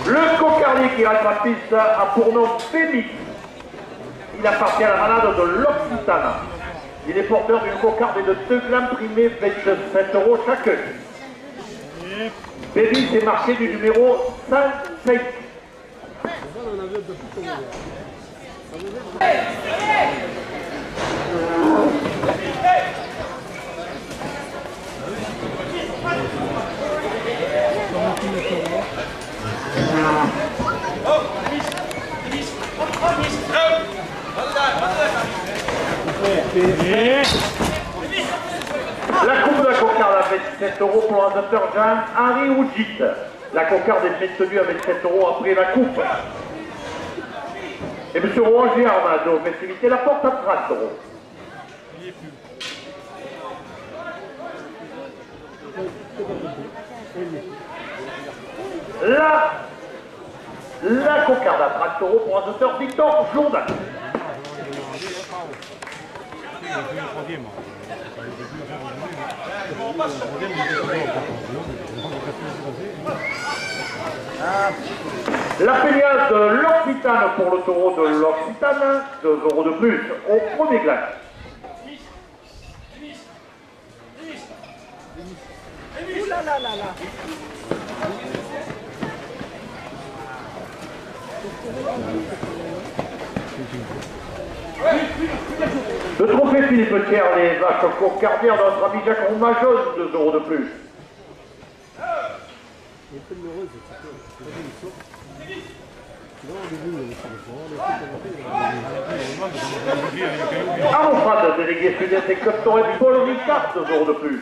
Le cocardier qui reste la piste a pour nom Félix. Il appartient à la malade de l'Occitane. Il est porteur d'une cocarde et de 2 glands primés 27 € chacun. Félix est marqué du numéro 105. La coupe de la cocarde à 27 € pour l'organisateur Jean-Henri Oudjit. La cocarde est maintenue à 27 € après la coupe. Et M. Roger Armado, festivité, la porte à 30 €. La cocarde à 30 € pour l'organisateur Victor Jourdain. La peignade de l'Occitane pour le taureau de l'Occitane, 2 € de plus au premier gland. Le trophée Philippe Thiers, les vaches cocardières de notre ami Jacques Roumageon, 2 € de plus. Armofrade, délégué sud-est et club Torres Paul Ricard, 2 € de plus.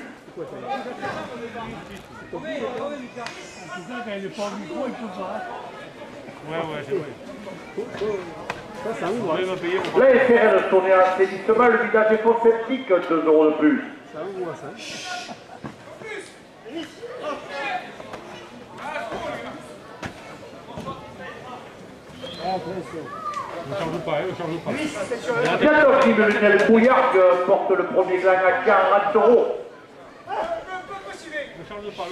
La SRL tournée à assainissement, le vidage est faux sceptique, 2 € de plus. Bientôt, Kim Lunel Brouillard porte le premier gland à 40 €. Ne change pas.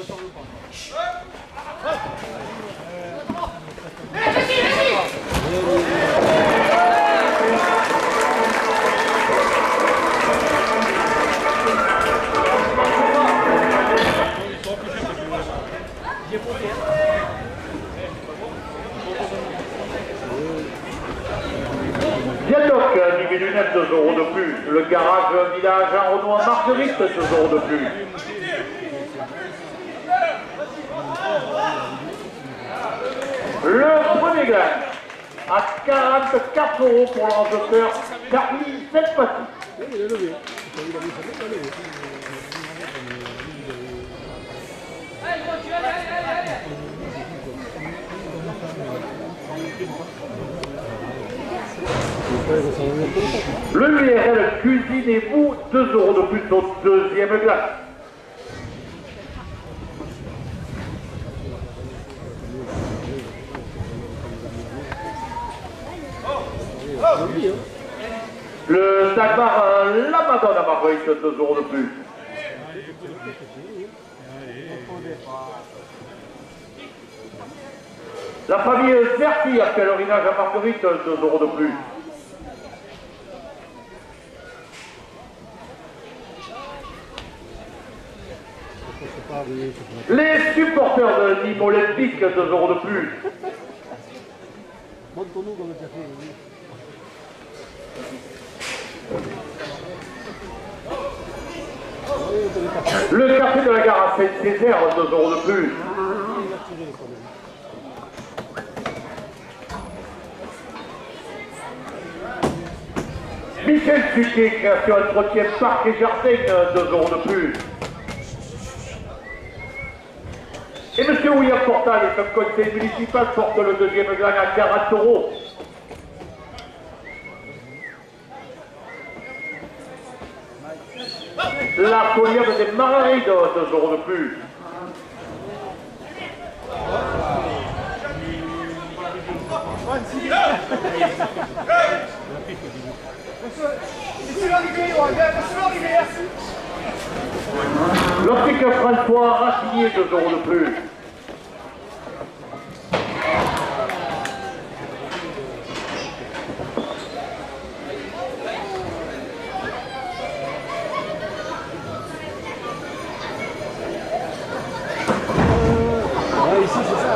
Diadoc, 10 lunettes, 2 € de plus. Le garage village à Renoir Marguerite, 2 € de plus. Le premier gland à 44 € pour l'organisateur Carly Selpati. Le URL cuisine et vous, 2 € de plus au deuxième gland. Le Dagmar la Madone à Marguerite, 2 € de plus. La famille Zerti a fait l'orinage à Marguerite, 2 € de plus. Les supporters de Nîmes Olympique, 2 € de plus. Le café de la gare à Saint-Césaire, 2 € de plus. Michel Suquet, création entretien parc et jardin, 2 € de plus. Et M. William Portal est un conseil municipal, porte le deuxième gland à 40 €. La poignade des Mararides, 2 € de plus. François Racinier, 2 euros de plus. Ici, c'est ça.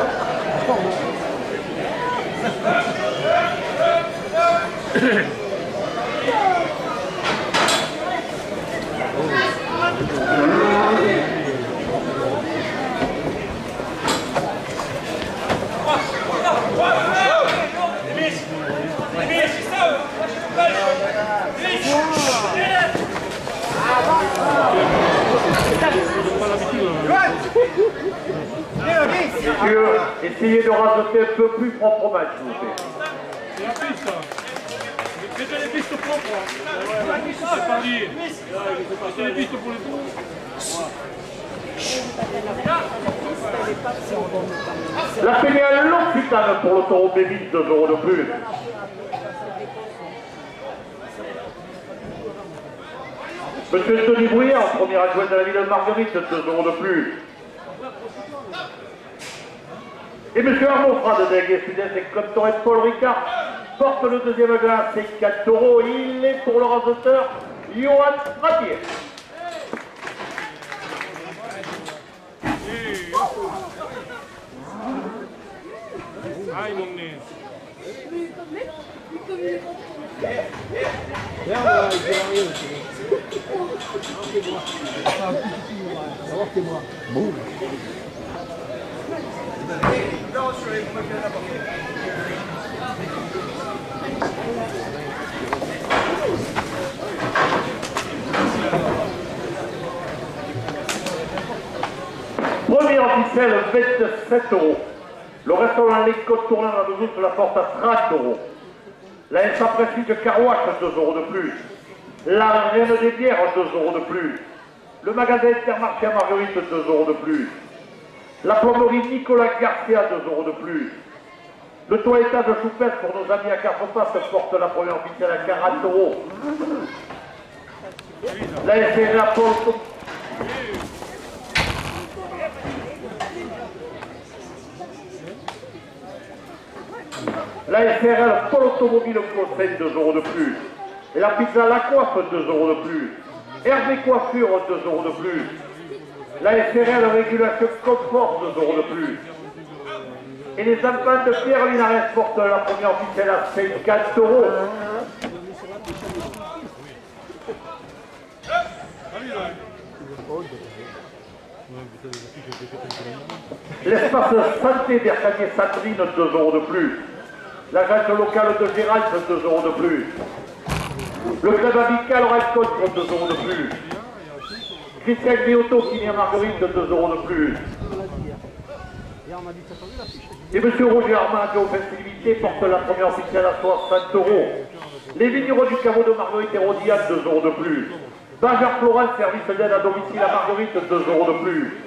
Messieurs, essayez de rajoter un peu plus proprement, s'il vous plaît. C'est la piste, ça. Mettez les pistes propres. C'est pas lié. Mettez les pistes pour les trous. La péniale L'Occitane pour l'autoroute B10, 2 euros de plus. Monsieur Tony Brouillard, premier adjoint de la ville de Marguerite, 2 euros de plus. Et monsieur Arnaud Frade, délégué Sud-Est et Club Torres Paul Ricard, porte le deuxième glas, c'est 4 euros. Il est pour le raseteur, Johan Mathieu. Aïe, mon nez. Merde, il peut rien aussi. Savoir que moi. Bon. Premier officiel, 27 euros. Le restaurant Les Côtes tournant dans le doute la porte à 30 euros. La SA Prestige Carouache, 2 euros de plus. La Reine des Bières, 2 euros de plus. Le magasin Intermarché à Marguerite, 2 euros de plus. La plomberie Nicolas Garcia, 2 euros de plus. Le toilettage de Choupette pour nos amis à Carrefour porte la première officielle à 40 euros. La SRA Paul. La SRL Paul Automobile Conseil, 2 euros de plus. Et la pizza La Coiffe, 2 euros de plus. Hervé Coiffure, 2 euros de plus. La SRL Régulation Confort, 2 euros de plus. Et les enfants de Pierre Linares portent la première officielle à 50 euros. L'espace santé d'Ercanier Sandrine, 2 euros de plus. L'agence locale de Gérald, 2 euros de plus. Le club amical Ralcote, 2 euros de plus. Christian Léoto qui vient Marguerite, 2 euros de plus. Et M. Roger Armand, aux festivités, porte la première officielle à 60 euros. Les vignerons du caveau de Marguerite et Rodiane, 2 euros de plus. Bajar Florent, service d'aide à domicile à Marguerite, 2 euros de plus.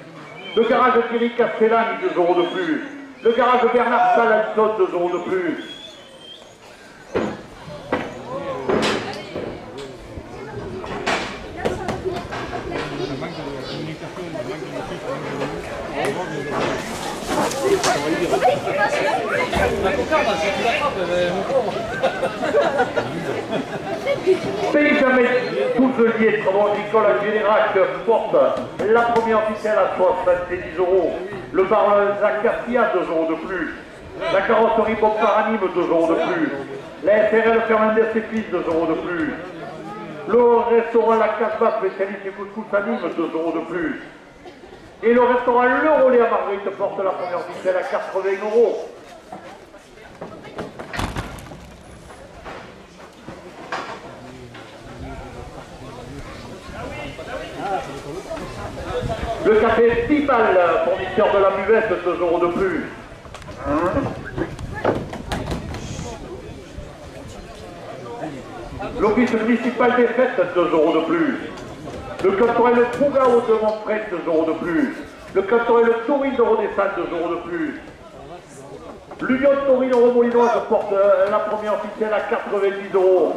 Le garage Thierry Castellani, 2 euros de plus. Le garage Bernard Salanson, 2 euros de plus. Benjamin Touzelier, travaux agricoles à Générac, porte la première officielle à 70 euros. Le bar Zacatia, 2 euros de plus. La carrosserie Bob Paranime, 2 euros de plus. La SRL Fernandez et Fils, 2 euros de plus. Le restaurant La Casbah, spécialiste couscous à Nîmes, 2 euros de plus. Et le restaurant Le Relais à Marguerite porte la première officielle à 80 euros. Le café Pibal, fournisseur de la buvette, 2 euros de plus. L'office municipal des fêtes, 2 euros de plus. Le cantorel Trougao de Montfred, 2 euros de plus. Le cantorel Taurine de Rodessan, 2 euros de plus. L'Union de Taurine Remolinoise porte la première officielle à 90 euros.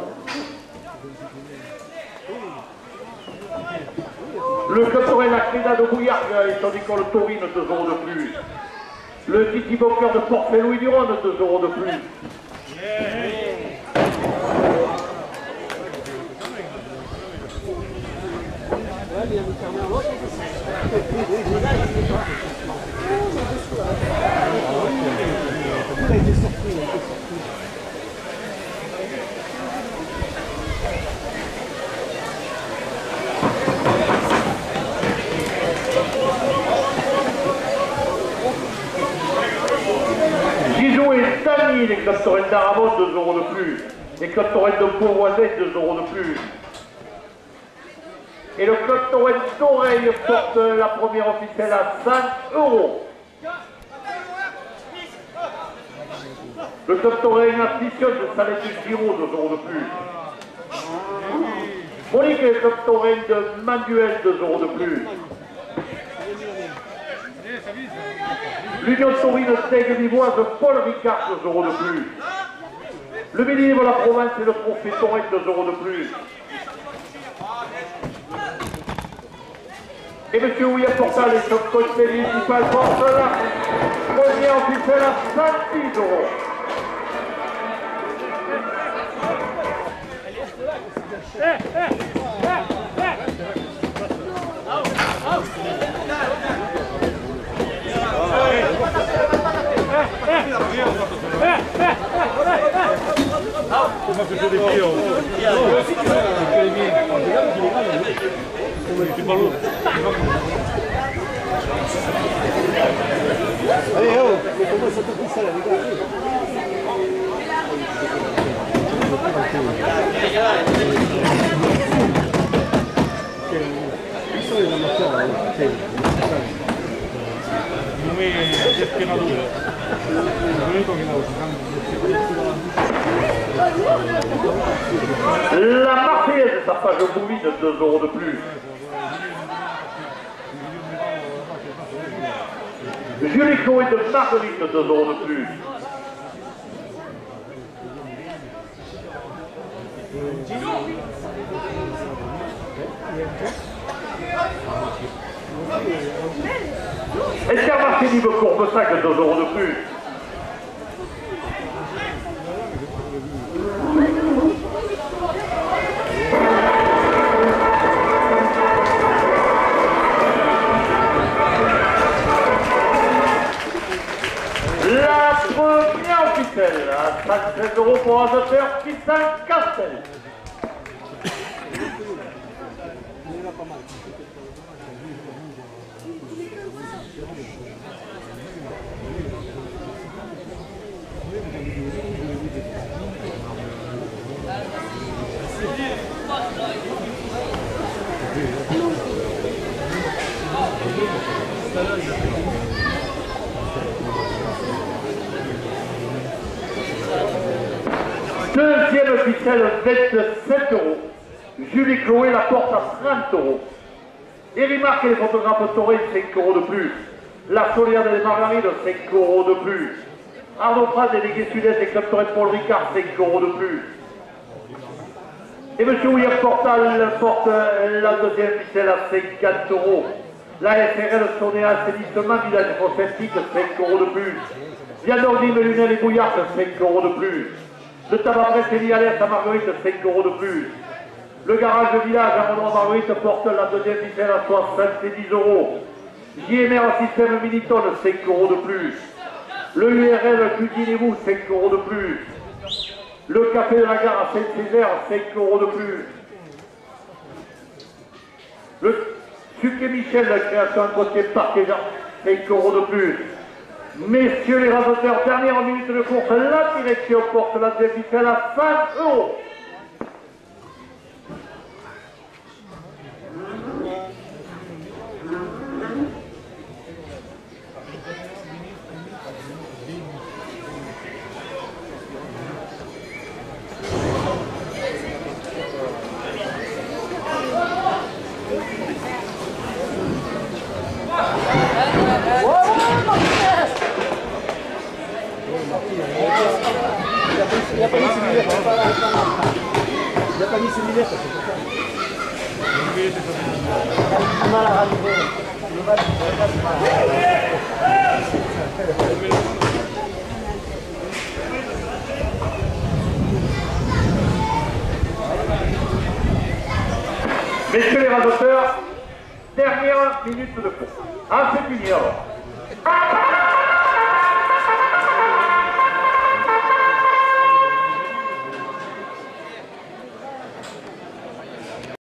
Le club Torel la Créda de Bouillargues et son école Taurine, 2 euros de plus. Le Titi Boker de Port-Louis-du-Rhône, 2 euros de plus. Gijou et Tani, les clubs Torel d'Aramon, 2 euros de plus. Les clubs Torel de Beauvoiset, 2 euros de plus. Et le club Torel d'Oreille porte la première officielle à 5 euros. Le club Torel Institution de Salette du Giraud, 2 euros de plus. Monique et le club Torel de Manuel, 2 euros de plus. L'Union Taurine d'Aigues-Vivoise de Paul Ricard, 2 euros de plus. Le Midi de la province et le trophée Torel, 2 euros de plus. Et M. William Portal et son conseil municipal portent la première officielle à 110 euros. Allez, oh, comment ça t'a pris ça là, les gars? Qui sont les amateurs là? La Marseillaise, sa page bouvine, 2 euros de plus. Julie Chloé de Marguerite, 2 euros de plus. Esther Martini de Courbesac, 2 euros de plus. La première officielle à 113 euros pour un auteur Christian Castel. Deuxième officielle, 27 euros. Julie Chloé la porte à 30 euros. Érimarque et les photographes Torel, 5 euros de plus. La Solière des Margarines, 5 euros de plus. Arnaud Prat, délégué sud-est des clubs Torel Paul Ricard, 5 euros de plus. Et M. William Portal porte la deuxième officielle à 50 euros. La SRL Sonéa Assainissement, village conceptique, 5 euros de plus. Viandordi, Melunel et Bouillard, 5 euros de plus. Le tabac Brest et Lialès à Marguerite, 5 euros de plus. Le garage de village à Mondron-Marguerite porte la deuxième officielle à 70 euros. JMR Système Miniton, 5 euros de plus. Le URL Cuisinez-vous, 5 euros de plus. Le café de la gare à Saint-Césaire, 5 euros de plus. Le Sucre Michel, la création de côté Parquet-Jean, 5 euros de plus. Messieurs les rasoteurs, dernière minute de course, la direction porte la deuxième à 5 euros. Il n'a pas mis ses lunettes. Il n'a pas mis ses lunettes. mal à rajouter. Messieurs les raseteurs, dernière minute de course. Ah, c'est fini alors.